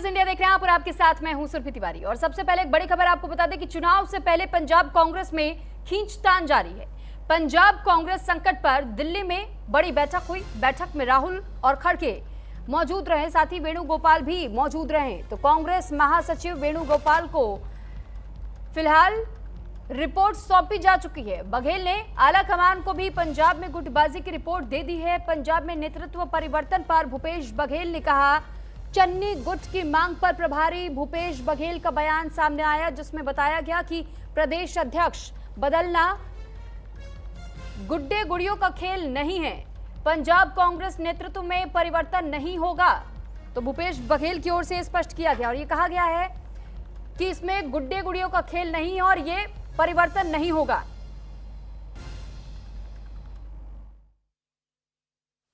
India देख रहे हैं आप और आपके साथ मैं हूं सुरभि तिवारी। और सबसे पहले एक बड़ी खबर आपको बता दें कि चुनाव से पहले पंजाब कांग्रेस में खींचतान जारी है। पंजाब कांग्रेस संकट पर दिल्ली में बड़ी बैठक हुई। बैठक में राहुल और खड़गे मौजूद रहे, साथ ही वेणुगोपाल भी मौजूद रहे। तो कांग्रेस महासचिव वेणुगोपाल को फिलहाल रिपोर्ट सौंपी जा चुकी है। बघेल ने आला कमान को भी पंजाब में गुटबाजी की रिपोर्ट दे दी है। पंजाब में नेतृत्व परिवर्तन पर भूपेश बघेल ने कहा, चन्नी गुट की मांग पर प्रभारी भूपेश बघेल का बयान सामने आया, जिसमें बताया गया कि प्रदेश अध्यक्ष बदलना गुड्डे गुड़ियों का खेल नहीं है। पंजाब कांग्रेस नेतृत्व में परिवर्तन नहीं होगा। तो भूपेश बघेल की ओर से स्पष्ट किया गया और ये कहा गया है कि इसमें गुड्डे गुड़ियों का खेल नहीं है और ये परिवर्तन नहीं होगा।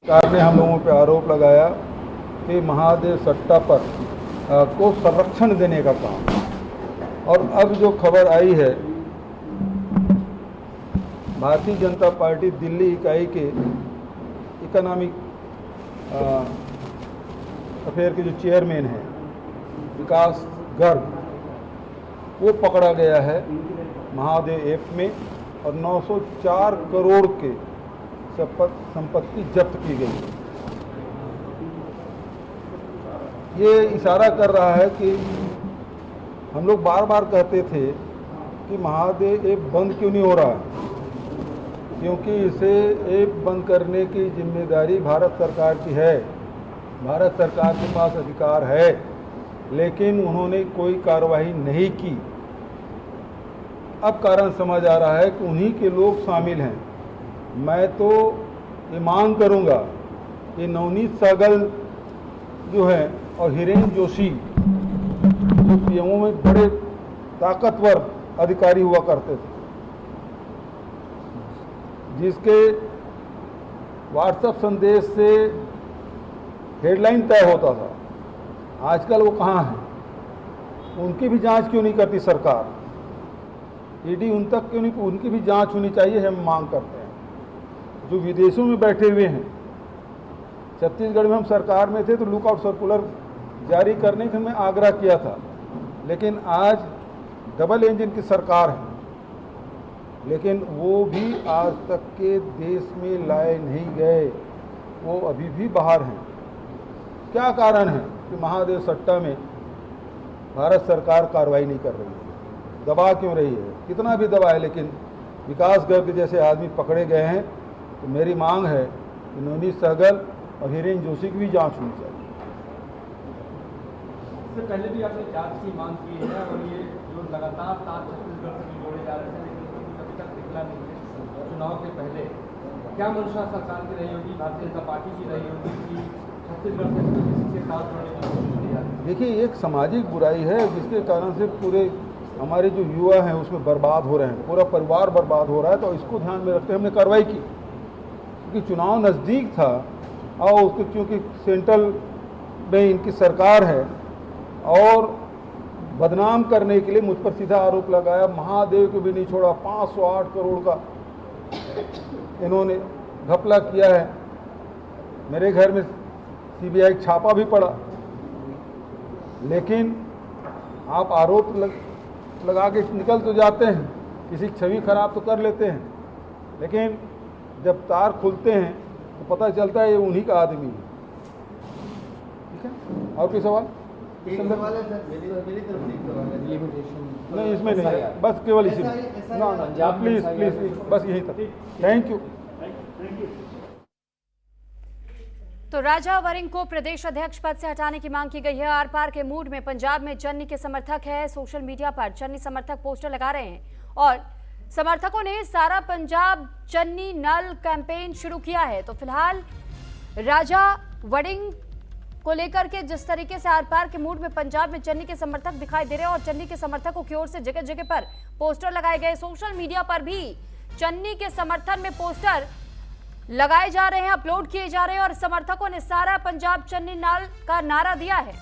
सरकार ने हम लोगों पर आरोप लगाया कि महादेव सट्टा पर को संरक्षण देने का काम। और अब जो खबर आई है, भारतीय जनता पार्टी दिल्ली इकाई के इकोनॉमिक अफेयर के जो चेयरमैन हैं विकास गर्ग, वो पकड़ा गया है महादेव ऐप में और 904 करोड़ के संपत्ति जब्त की गई है। ये इशारा कर रहा है कि हम लोग बार बार कहते थे कि महादेव ऐप बंद क्यों नहीं हो रहा, क्योंकि इसे ऐप बंद करने की जिम्मेदारी भारत सरकार की है। भारत सरकार के पास अधिकार है, लेकिन उन्होंने कोई कार्रवाई नहीं की। अब कारण समझ आ रहा है कि उन्हीं के लोग शामिल हैं। मैं तो ये मांग करूंगा कि नवनीत सहगल जो है और हिरेन जोशी जो पीएमओ में बड़े ताकतवर अधिकारी हुआ करते थे, जिसके व्हाट्सएप संदेश से हेडलाइन तय होता था, आजकल वो कहाँ हैं? उनकी भी जांच क्यों नहीं करती सरकार? ईडी उन तक क्यों नहीं, उनकी भी जांच होनी चाहिए, हम मांग करते हैं। जो विदेशों में बैठे हुए हैं, छत्तीसगढ़ में हम सरकार में थे तो लुकआउट सर्कुलर जारी करने का मैं आग्रह किया था, लेकिन आज डबल इंजन की सरकार है, लेकिन वो भी आज तक के देश में लाए नहीं गए, वो अभी भी बाहर हैं। क्या कारण है कि महादेव सट्टा में भारत सरकार कार्रवाई नहीं कर रही है, दबा क्यों रही है? कितना भी दबा है, लेकिन विकास गर्ग जैसे आदमी पकड़े गए हैं। तो मेरी मांग है कि नवनीत सहगल और हिरेन जोशी की भी जांच होनी चाहिए। इससे पहले भी आपने जांच की मांग की है और ये जो लगातार तार छत्तीसगढ़ से जोड़े जा रहे हैं, लेकिन अभी तक निकला नहीं है। चुनाव के पहले क्या मंशा सरकार की रही होगी, भारतीय जनता पार्टी की रही होगी कि छत्तीसगढ़ से किसी के साथ जोड़ने की कोशिश की जा रही है? देखिए, एक सामाजिक बुराई है जिसके कारण से पूरे हमारे जो युवा हैं उसमें बर्बाद हो रहे हैं, पूरा परिवार बर्बाद हो रहा है। तो इसको ध्यान में रखते हमने कार्रवाई की, क्योंकि चुनाव नज़दीक था और उसको क्योंकि सेंट्रल में इनकी सरकार है और बदनाम करने के लिए मुझ पर सीधा आरोप लगाया। महादेव को भी नहीं छोड़ा, 508 करोड़ का इन्होंने घपला किया है। मेरे घर में सीबीआई छापा भी पड़ा, लेकिन आप आरोप लगा के निकल तो जाते हैं, किसी की छवि खराब तो कर लेते हैं, लेकिन जब तार खुलते हैं तो पता चलता है ये उन्हीं का आदमी है। ठीक है, और कोई सवाल? नहीं, इसमें नहीं है, बस केवल इसी में। ना, प्लीज प्लीज, बस यही तक। Thank you. तो राजा वरिंग को प्रदेश अध्यक्ष पद से हटाने की मांग की गई है। आर पार के मूड में पंजाब में चन्नी के समर्थक है। सोशल मीडिया पर चन्नी समर्थक पोस्टर लगा रहे हैं और समर्थकों ने सारा पंजाब चन्नी नल कैंपेन शुरू किया है। तो फिलहाल राजा वरिंग को लेकर के जिस तरीके से आर पार के मूड में पंजाब में चन्नी के समर्थक दिखाई दे रहे हैं और चन्नी के समर्थकों की ओर से जगह जगह पर पोस्टर लगाए गए। सोशल मीडिया पर भी चन्नी के समर्थन में पोस्टर लगाए जा रहे हैं, अपलोड किए जा रहे हैं और समर्थकों ने सारा पंजाब चन्नी नाल का नारा दिया है।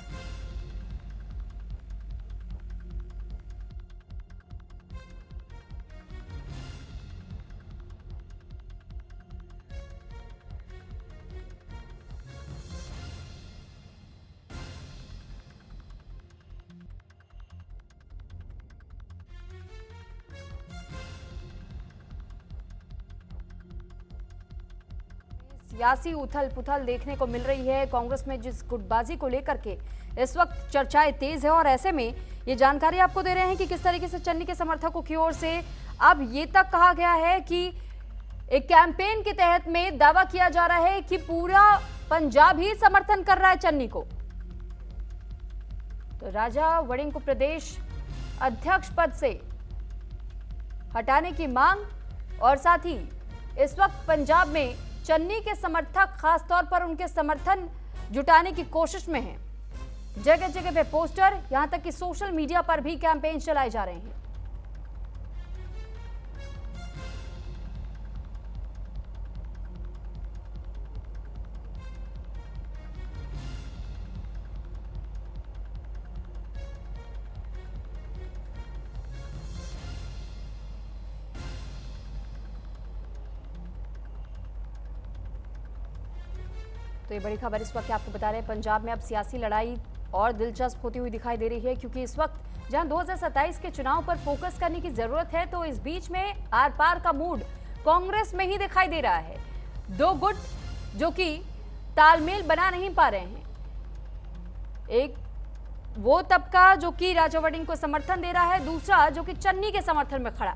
सियासी उथल पुथल देखने को मिल रही है कांग्रेस में, जिस गुटबाजी को लेकर के इस वक्त चर्चाएं तेज है। और ऐसे में ये जानकारी आपको दे रहे हैं कि किस तरीके से चन्नी के समर्थकों की ओर से अब ये तक कहा गया है कि एक कैंपेन के तहत में दावा किया जा रहा है कि पूरा पंजाब ही समर्थन कर रहा है चन्नी को। तो राजा वड़िंग को प्रदेश अध्यक्ष पद से हटाने की मांग, और साथ ही इस वक्त पंजाब में चन्नी के समर्थक खासतौर पर उनके समर्थन जुटाने की कोशिश में हैं। जगह जगह पे पोस्टर, यहां तक कि सोशल मीडिया पर भी कैंपेन चलाए जा रहे हैं। तो ये बड़ी खबर इस वक्त आपको बता रहे हैं, पंजाब में अब सियासी लड़ाई और दिलचस्प होती हुई दिखाई दे रही है, क्योंकि इस वक्त जहां 2027 के चुनाव पर फोकस करने की जरूरत है, तो इस बीच में आर पार का मूड कांग्रेस में ही दिखाई दे रहा है। दो गुट जो कि तालमेल बना नहीं पा रहे हैं, एक वो तबका जो कि राजा वड़िंग को समर्थन दे रहा है, दूसरा जो कि चन्नी के समर्थन में खड़ा।